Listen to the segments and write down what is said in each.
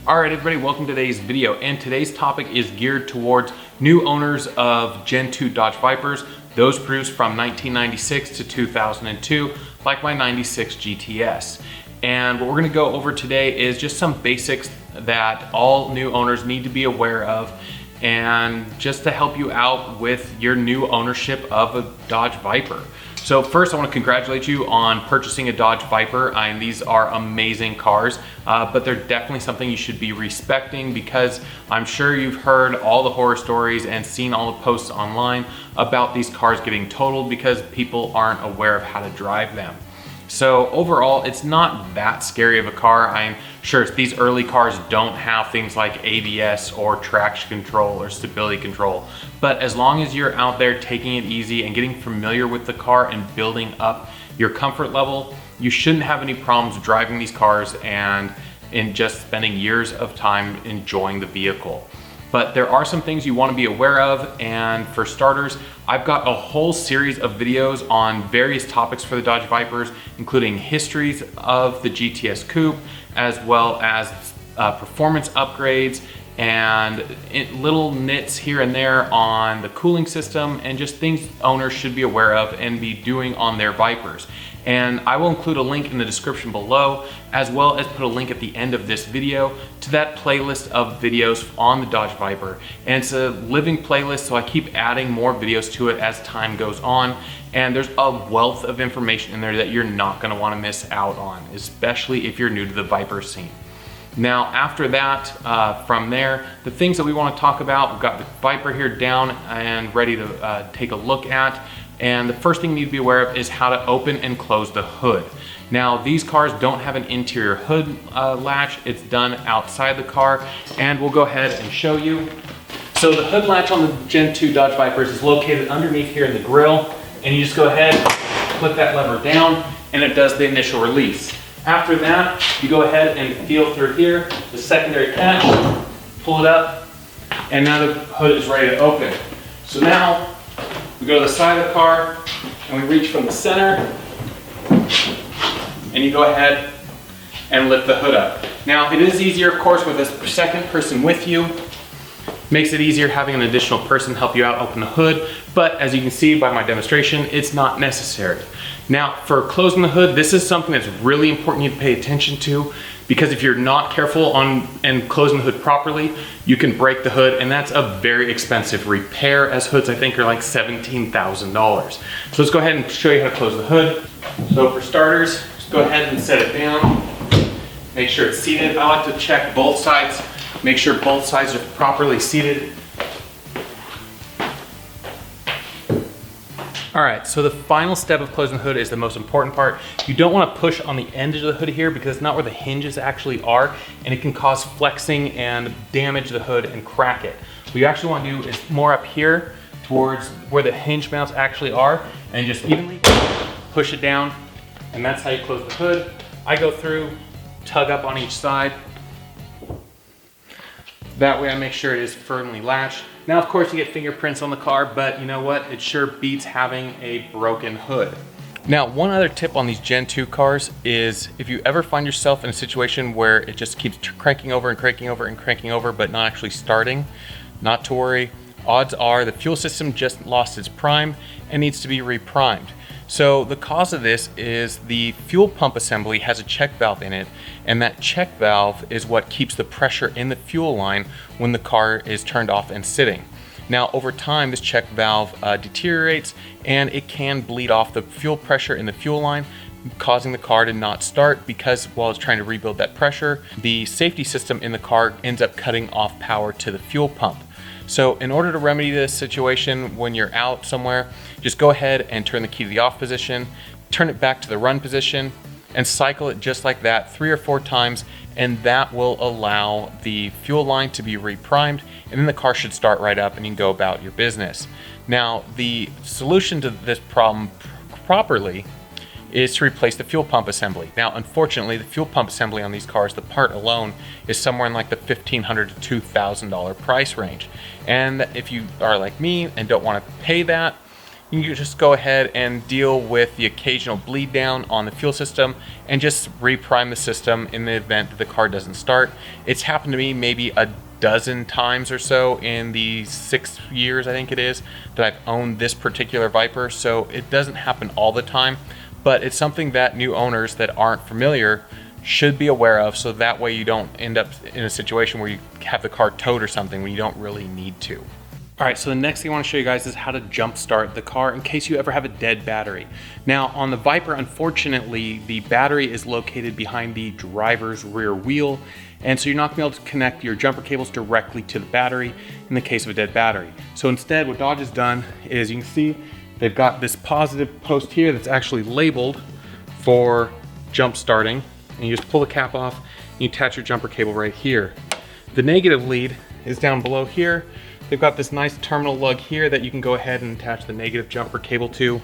All right, everybody, welcome to today's video. And today's topic is geared towards new owners of Gen 2 Dodge Vipers, those produced from 1996 to 2002, like my 96 GTS. And what we're gonna go over today is just some basics that all new owners need to be aware of, and just to help you out with your new ownership of a Dodge Viper. So first, I want to congratulate you on purchasing a Dodge Viper. These are amazing cars, but they're definitely something you should be respecting, because I'm sure you've heard all the horror stories and seen all the posts online about these cars getting totaled because people aren't aware of how to drive them. So overall, it's not that scary of a car. I'm sure these early cars don't have things like ABS or traction control or stability control. But as long as you're out there taking it easy and getting familiar with the car and building up your comfort level, you shouldn't have any problems driving these cars and in just spending years of time enjoying the vehicle. But there are some things you want to be aware of, and for starters, I've got a whole series of videos on various topics for the Dodge Vipers, including histories of the GTS Coupe, as well as performance upgrades and little nits here and there on the cooling system, and just things owners should be aware of and be doing on their Vipers. And I will include a link in the description below, as well as put a link at the end of this video to that playlist of videos on the Dodge Viper. And it's a living playlist, so I keep adding more videos to it as time goes on. And there's a wealth of information in there that you're not gonna wanna miss out on, especially if you're new to the Viper scene. Now, after that, from there, the things that we wanna talk about, we've got the Viper here down and ready to take a look at. And the first thing you need to be aware of is how to open and close the hood. Now, these cars don't have an interior hood latch. It's done outside the car, and we'll go ahead and show you. So the hood latch on the Gen 2 Dodge Vipers is located underneath here in the grille, and you just go ahead, put that lever down, and it does the initial release. After that, you go ahead and feel through here, the secondary catch, pull it up, and now the hood is ready to open. So now, we go to the side of the car and we reach from the center, and you go ahead and lift the hood up. Now, it is easier, of course, with a second person with you. Makes it easier having an additional person help you out open the hood, but as you can see by my demonstration, it's not necessary. Now, for closing the hood, this is something that's really important you to pay attention to, because if you're not careful on and closing the hood properly, you can break the hood, and that's a very expensive repair, as hoods I think are like $17,000. So let's go ahead and show you how to close the hood. So for starters, just go ahead and set it down. Make sure it's seated. I like to check both sides, make sure both sides are properly seated. All right, so the final step of closing the hood is the most important part. You don't want to push on the end of the hood here, because it's not where the hinges actually are, and it can cause flexing and damage the hood and crack it. What you actually want to do is more up here towards where the hinge mounts actually are, and just evenly push it down, and that's how you close the hood. I go through, tug up on each side. That way I make sure it is firmly latched. Now, of course, you get fingerprints on the car, but you know what? It sure beats having a broken hood. Now, one other tip on these Gen 2 cars is if you ever find yourself in a situation where it just keeps cranking over and cranking over and cranking over, but not actually starting, not to worry. Odds are the fuel system just lost its prime and needs to be reprimed. So the cause of this is the fuel pump assembly has a check valve in it, and that check valve is what keeps the pressure in the fuel line when the car is turned off and sitting. Now, over time, this check valve deteriorates, and it can bleed off the fuel pressure in the fuel line, causing the car to not start, because while it's trying to rebuild that pressure, the safety system in the car ends up cutting off power to the fuel pump. So in order to remedy this situation when you're out somewhere, just go ahead and turn the key to the off position, turn it back to the run position, and cycle it just like that 3 or 4 times, and that will allow the fuel line to be reprimed, and then the car should start right up and you can go about your business. Now, the solution to this problem properly is to replace the fuel pump assembly. Now, unfortunately, the fuel pump assembly on these cars, the part alone, is somewhere in like the $1,500 to $2,000 price range. And if you are like me and don't want to pay that, you can just go ahead and deal with the occasional bleed down on the fuel system and just reprime the system in the event that the car doesn't start. It's happened to me maybe a dozen times or so in the 6 years, I think it is, that I've owned this particular Viper. So it doesn't happen all the time, but it's something that new owners that aren't familiar should be aware of, so that way you don't end up in a situation where you have the car towed or something when you don't really need to. All right, so the next thing I want to show you guys is how to jump start the car in case you ever have a dead battery. Now on the Viper, unfortunately, the battery is located behind the driver's rear wheel, and so you're not going to be able to connect your jumper cables directly to the battery in the case of a dead battery. So instead, what Dodge has done is, you can see they've got this positive post here that's actually labeled for jump starting, and you just pull the cap off and you attach your jumper cable right here. The negative lead is down below here. They've got this nice terminal lug here that you can go ahead and attach the negative jumper cable to.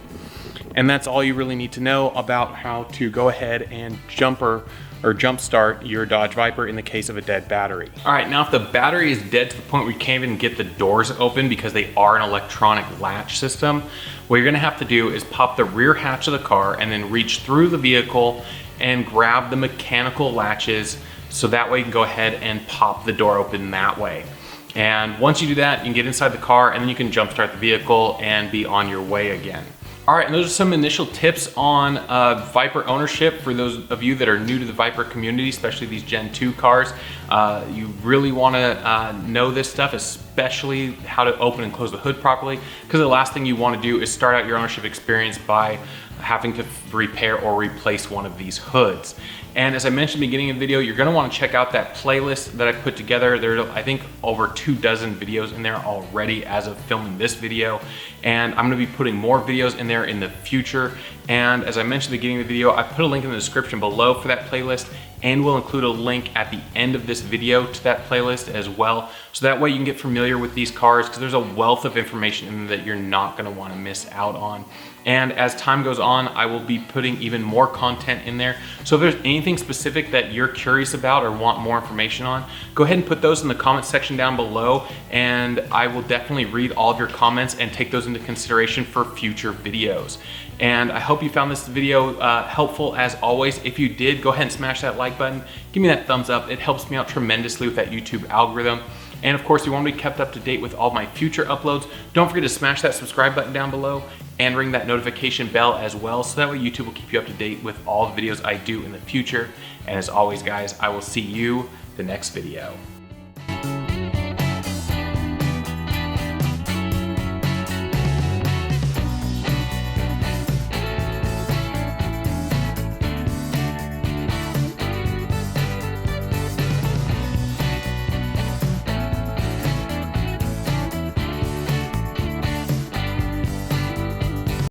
And that's all you really need to know about how to go ahead and jump start your Dodge Viper in the case of a dead battery. All right, now if the battery is dead to the point where you can't even get the doors open because they are an electronic latch system, what you're gonna have to do is pop the rear hatch of the car and then reach through the vehicle and grab the mechanical latches, so that way you can go ahead and pop the door open that way. And once you do that, you can get inside the car and then you can jump start the vehicle and be on your way again. All right, and those are some initial tips on Viper ownership for those of you that are new to the Viper community, especially these Gen 2 cars. You really wanna know this stuff, especially how to open and close the hood properly, because the last thing you wanna do is start out your ownership experience by having to repair or replace one of these hoods. And as I mentioned at the beginning of the video, you're gonna wanna check out that playlist that I put together. There are, I think, over 24 videos in there already as of filming this video. And I'm gonna be putting more videos in there in the future. And as I mentioned at the beginning of the video, I put a link in the description below for that playlist, and we'll include a link at the end of this video to that playlist as well. So that way you can get familiar with these cars, because there's a wealth of information in there that you're not gonna wanna miss out on. And as time goes on, I will be putting even more content in there. So if there's anything specific that you're curious about or want more information on, go ahead and put those in the comment section down below, and I will definitely read all of your comments and take those into consideration for future videos. And I hope you found this video helpful as always. If you did, go ahead and smash that like button. Give me that thumbs up. It helps me out tremendously with that YouTube algorithm. And of course, if you want to be kept up to date with all my future uploads, don't forget to smash that subscribe button down below and ring that notification bell as well, so that way YouTube will keep you up to date with all the videos I do in the future. And as always, guys, I will see you the next video.